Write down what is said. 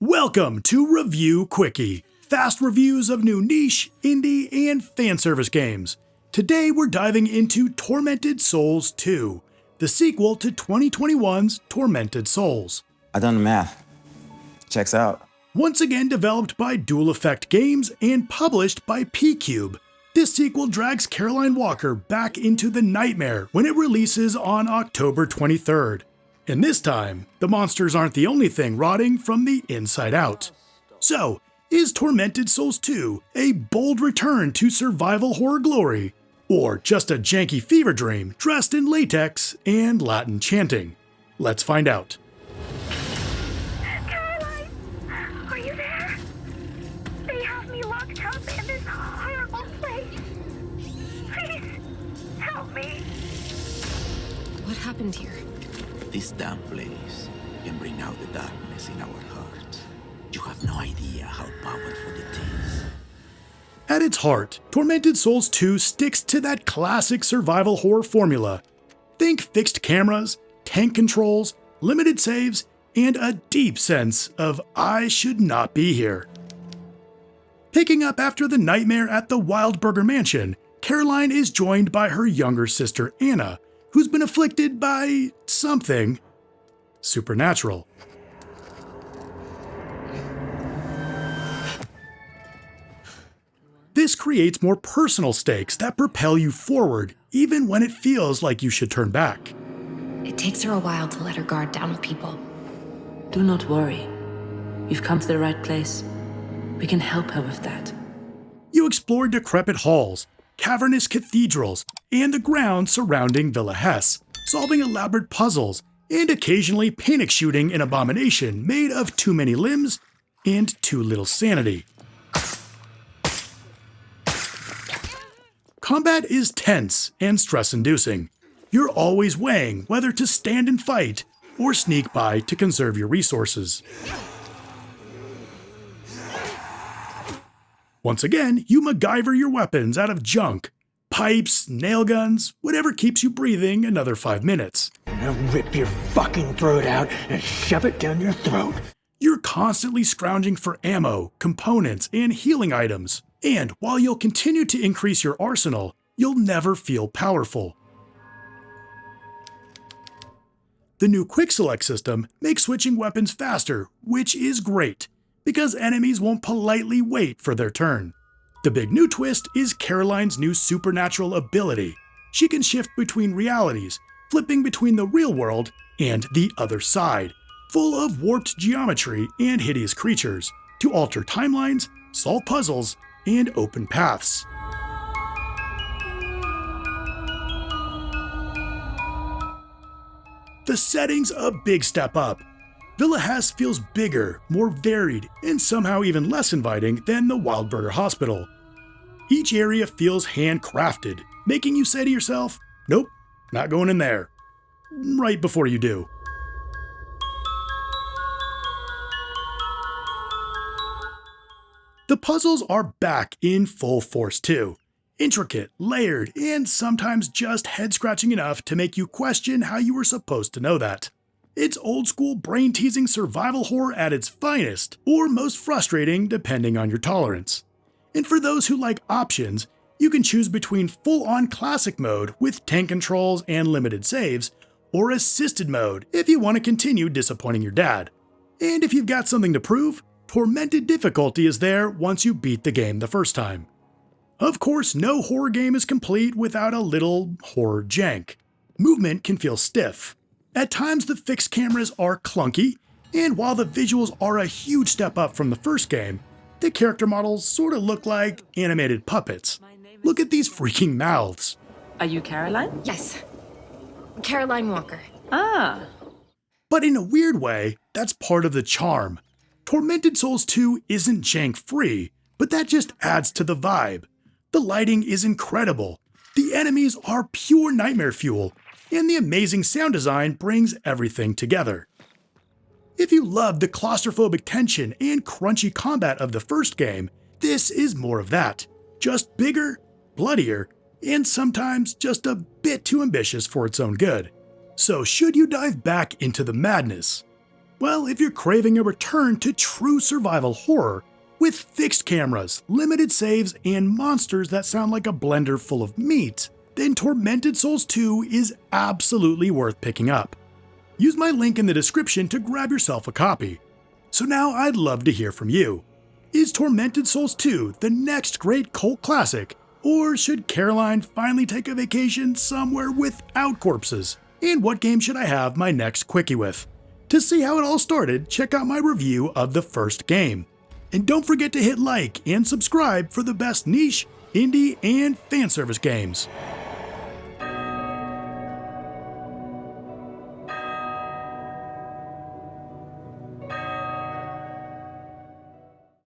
Welcome to Review Quickie, fast reviews of new niche, indie, and fan service games. Today we're diving into Tormented Souls 2, the sequel to 2021's Tormented Souls. I done the math. Checks out. Once again developed by Dual Effect Games and published by P-Cube, this sequel drags Caroline Walker back into the nightmare when it releases on October 23rd. And this time, the monsters aren't the only thing rotting from the inside out. So, is Tormented Souls 2 a bold return to survival horror glory? Or just a janky fever dream dressed in latex and Latin chanting? Let's find out. Caroline, are you there? They have me locked up in this horrible place. Please, help me. What happened here? This damn place can bring out the darkness in our hearts. You have no idea how powerful it is. At its heart, Tormented Souls 2 sticks to that classic survival horror formula. Think fixed cameras, tank controls, limited saves, and a deep sense of I should not be here. Picking up after the nightmare at the Wildburger Mansion, Caroline is joined by her younger sister Anna, who's been afflicted by something supernatural. This creates more personal stakes that propel you forward, even when it feels like you should turn back. It takes her a while to let her guard down with people. Do not worry. You've come to the right place. We can help her with that. You explore decrepit halls, cavernous cathedrals, and the grounds surrounding Villa Hesse, solving elaborate puzzles, and occasionally panic shooting an abomination made of too many limbs and too little sanity. Combat is tense and stress-inducing. You're always weighing whether to stand and fight or sneak by to conserve your resources. Once again, you MacGyver your weapons out of junk. Pipes, nail guns, whatever keeps you breathing another 5 minutes. I'll rip your fucking throat out and shove it down your throat. You're constantly scrounging for ammo, components, and healing items. And while you'll continue to increase your arsenal, you'll never feel powerful. The new Quick Select system makes switching weapons faster, which is great, because enemies won't politely wait for their turn. The big new twist is Caroline's new supernatural ability. She can shift between realities, flipping between the real world and the other side, full of warped geometry and hideous creatures, to alter timelines, solve puzzles, and open paths. The setting's a big step up. Villa Hesse feels bigger, more varied, and somehow even less inviting than the Wildburger Hospital. Each area feels handcrafted, making you say to yourself, nope, not going in there, right before you do. The puzzles are back in full force too. Intricate, layered, and sometimes just head-scratching enough to make you question how you were supposed to know that. It's old-school brain-teasing survival horror at its finest, or most frustrating depending on your tolerance. And for those who like options, you can choose between full-on classic mode with tank controls and limited saves, or assisted mode if you want to continue disappointing your dad. And if you've got something to prove, Tormented difficulty is there once you beat the game the first time. Of course, no horror game is complete without a little horror jank. Movement can feel stiff. At times the fixed cameras are clunky, and while the visuals are a huge step up from the first game, the character models sort of look like animated puppets. Look at these freaking mouths. Are you Caroline? Yes. Caroline Walker. Ah. But in a weird way, that's part of the charm. Tormented Souls 2 isn't jank-free, but that just adds to the vibe. The lighting is incredible, the enemies are pure nightmare fuel, and the amazing sound design brings everything together. If you loved the claustrophobic tension and crunchy combat of the first game, this is more of that. Just bigger, bloodier, and sometimes just a bit too ambitious for its own good. So should you dive back into the madness? Well, if you're craving a return to true survival horror, with fixed cameras, limited saves, and monsters that sound like a blender full of meat, then Tormented Souls 2 is absolutely worth picking up. Use my link in the description to grab yourself a copy. So now I'd love to hear from you. Is Tormented Souls 2 the next great cult classic, or should Caroline finally take a vacation somewhere without corpses? And what game should I have my next Quickie with? To see how it all started, check out my review of the first game. And don't forget to hit like and subscribe for the best niche, indie, and fan service games.